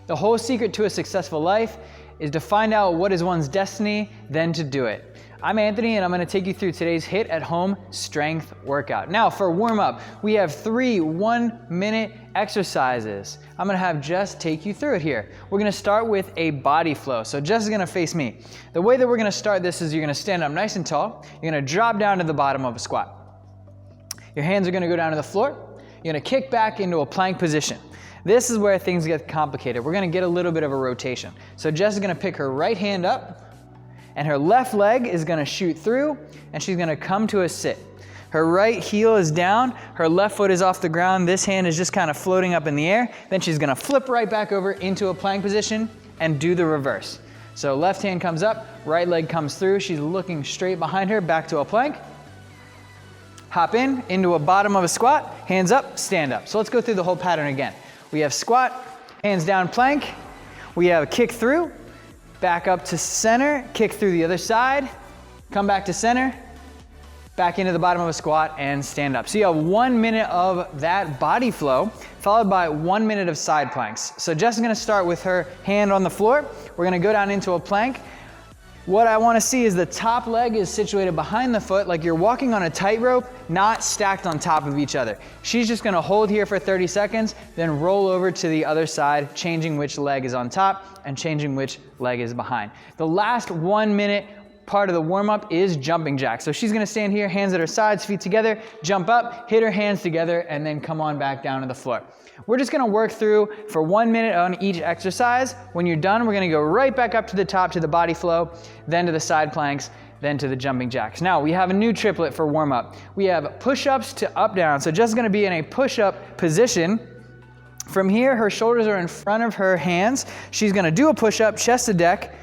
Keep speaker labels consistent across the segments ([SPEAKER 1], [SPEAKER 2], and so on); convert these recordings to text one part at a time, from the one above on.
[SPEAKER 1] The whole secret to a successful life is to find out what is one's destiny, then to do it. I'm Anthony, and I'm gonna take you through today's HIIT at home strength workout. Now for warm up, we have 3 1-minute exercises. I'm gonna have Jess take you through it here. We're gonna start with a body flow. So Jess is gonna face me. The way that we're gonna start this is you're gonna stand up nice and tall. You're gonna drop down to the bottom of a squat. Your hands are gonna go down to the floor. You're gonna kick back into a plank position. This is where things get complicated. We're gonna get a little bit of a rotation. So Jess is gonna pick her right hand up, and her left leg is gonna shoot through, and she's gonna come to a sit. Her right heel is down, her left foot is off the ground, this hand is just kind of floating up in the air, then she's gonna flip right back over into a plank position and do the reverse. So left hand comes up, right leg comes through, she's looking straight behind her, back to a plank. Hop in, into a bottom of a squat, hands up, stand up. So let's go through the whole pattern again. We have squat, hands down plank, we have a kick through, back up to center, kick through the other side, come back to center, back into the bottom of a squat and stand up. So you have 1 minute of that body flow, followed by 1 minute of side planks. So Jess is gonna start with her hand on the floor. We're gonna go down into a plank. What I wanna see is the top leg is situated behind the foot like you're walking on a tightrope, not stacked on top of each other. She's just gonna hold here for 30 seconds, then roll over to the other side, changing which leg is on top and changing which leg is behind. The last 1 minute part of the warm-up is jumping jacks. So she's gonna stand here, hands at her sides, feet together, jump up, hit her hands together, and then come on back down to the floor. We're just gonna work through for 1 minute on each exercise. When you're done, we're gonna go right back up to the top to the body flow, then to the side planks, then to the jumping jacks. Now, we have a new triplet for warm-up. We have push-ups to up-down. So Jess is gonna be in a push-up position. From here, her shoulders are in front of her hands. She's gonna do a push-up, chest to deck,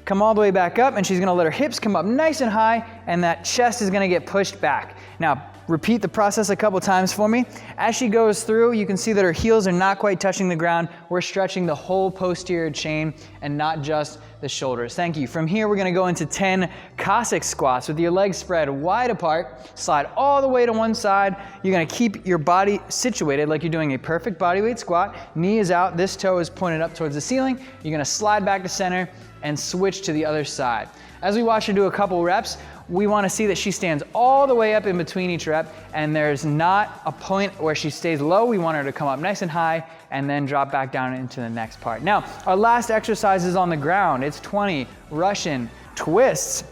[SPEAKER 1] come all the way back up, and she's gonna let her hips come up nice and high, and that chest is gonna get pushed back. Now, repeat the process a couple times for me. As she goes through, you can see that her heels are not quite touching the ground. We're stretching the whole posterior chain and not just the shoulders. Thank you. From here, we're gonna go into 10 Cossack Squats with your legs spread wide apart. Slide all the way to one side. You're gonna keep your body situated like you're doing a perfect bodyweight squat. Knee is out, this toe is pointed up towards the ceiling. You're gonna slide back to center and switch to the other side. As we watch her do a couple reps, we wanna see that she stands all the way up in between each rep, and there's not a point where she stays low. We want her to come up nice and high and then drop back down into the next part. Now, our last exercise is on the ground. It's 20 Russian twists.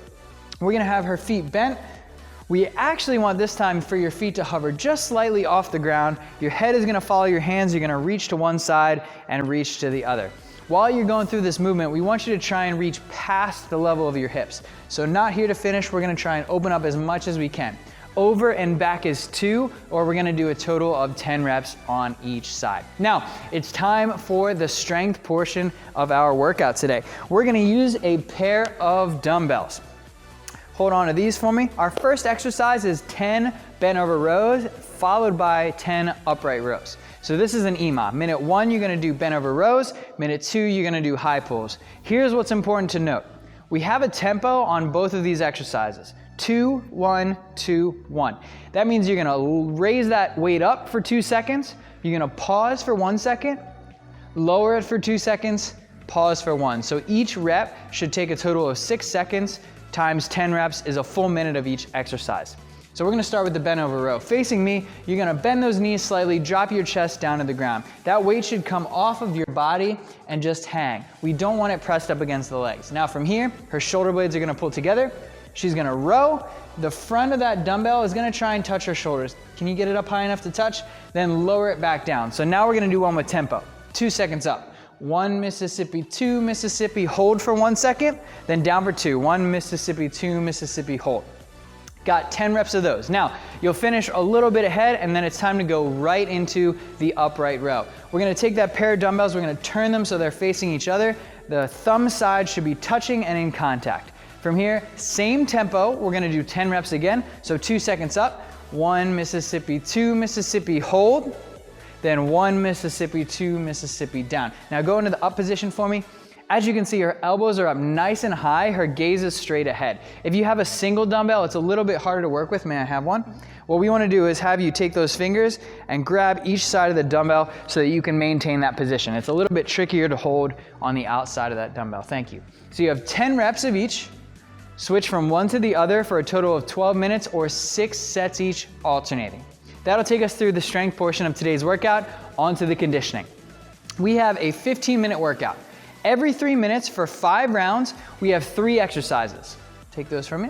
[SPEAKER 1] We're gonna have her feet bent. We actually want this time for your feet to hover just slightly off the ground. Your head is gonna follow your hands. You're gonna reach to one side and reach to the other. While you're going through this movement, we want you to try and reach past the level of your hips. So not here to finish, we're gonna try and open up as much as we can. Over and back is 2, or we're gonna do a total of 10 reps on each side. Now, it's time for the strength portion of our workout today. We're gonna use a pair of dumbbells. Hold on to these for me. Our first exercise is 10 bent over rows, followed by 10 upright rows. So this is an EMOM. Minute 1, you're gonna do bent over rows. Minute 2, you're gonna do high pulls. Here's what's important to note. We have a tempo on both of these exercises. 2, 1, 2, 1. That means you're gonna raise that weight up for 2 seconds. You're gonna pause for 1 second, lower it for 2 seconds, pause for 1. So each rep should take a total of 6 seconds times 10 reps is a full minute of each exercise. So we're gonna start with the bent over row. Facing me, you're gonna bend those knees slightly, drop your chest down to the ground. That weight should come off of your body and just hang. We don't want it pressed up against the legs. Now from here, her shoulder blades are gonna pull together. She's gonna row. The front of that dumbbell is gonna try and touch her shoulders. Can you get it up high enough to touch? Then lower it back down. So now we're gonna do one with tempo. 2 seconds up. 1 Mississippi, 2 Mississippi, hold for 1 second, then down for 2. 1 Mississippi, 2 Mississippi, hold. Got 10 reps of those. Now, you'll finish a little bit ahead, and then it's time to go right into the upright row. We're gonna take that pair of dumbbells, we're gonna turn them so they're facing each other. The thumb side should be touching and in contact. From here, same tempo, we're gonna do 10 reps again. So 2 seconds up, 1 Mississippi, 2 Mississippi, hold. Then 1 Mississippi, 2 Mississippi, down. Now go into the up position for me. As you can see, her elbows are up nice and high, her gaze is straight ahead. If you have a single dumbbell, it's a little bit harder to work with. May I have one? What we want to do is have you take those fingers and grab each side of the dumbbell so that you can maintain that position. It's a little bit trickier to hold on the outside of that dumbbell. Thank you. So you have 10 reps of each. Switch from one to the other for a total of 12 minutes or 6 sets each, alternating. That'll take us through the strength portion of today's workout, onto the conditioning. We have a 15-minute workout. Every 3 minutes for 5 rounds, we have 3 exercises. Take those from me.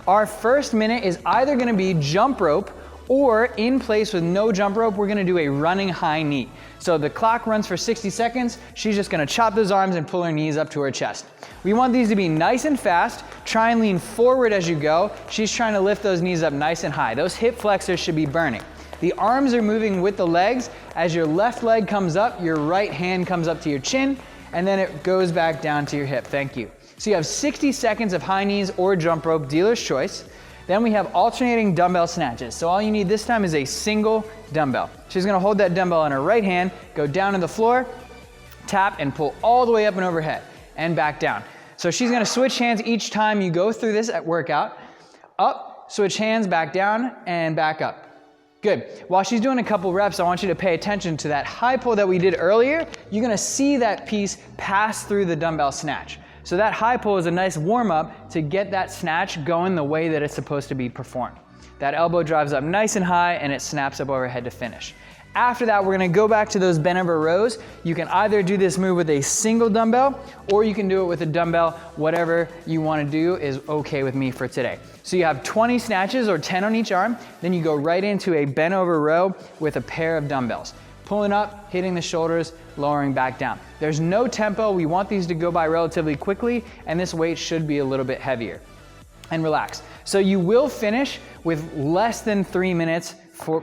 [SPEAKER 1] Our first minute is either gonna be jump rope, or in place with no jump rope, we're gonna do a running high knee. So the clock runs for 60 seconds. She's just gonna chop those arms and pull her knees up to her chest. We want these to be nice and fast. Try and lean forward as you go. She's trying to lift those knees up nice and high. Those hip flexors should be burning. The arms are moving with the legs. As your left leg comes up, your right hand comes up to your chin, and then it goes back down to your hip. Thank you. So you have 60 seconds of high knees or jump rope, dealer's choice. Then we have alternating dumbbell snatches. So all you need this time is a single dumbbell. She's gonna hold that dumbbell in her right hand, go down to the floor, tap and pull all the way up and overhead and back down. So she's gonna switch hands each time you go through this workout. Up, switch hands, back down and back up. Good. While she's doing a couple reps, I want you to pay attention to that high pull that we did earlier. You're gonna see that piece pass through the dumbbell snatch. So that high pull is a nice warm up to get that snatch going the way that it's supposed to be performed. That elbow drives up nice and high and it snaps up overhead to finish. After that, we're gonna go back to those bent over rows. You can either do this move with a single dumbbell or you can do it with a dumbbell. Whatever you wanna do is okay with me for today. So you have 20 snatches or 10 on each arm. Then you go right into a bent over row with a pair of dumbbells. Pulling up, hitting the shoulders, lowering back down. There's no tempo. We want these to go by relatively quickly, and this weight should be a little bit heavier. And relax. So you will finish with less than 3 minutes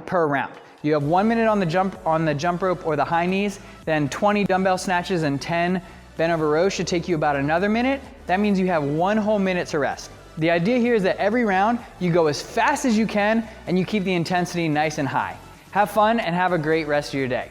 [SPEAKER 1] per round. You have 1 minute on the jump rope or the high knees, then 20 dumbbell snatches and 10 bent over rows should take you about another minute. That means you have 1 whole minute to rest. The idea here is that every round you go as fast as you can and you keep the intensity nice and high. Have fun and have a great rest of your day.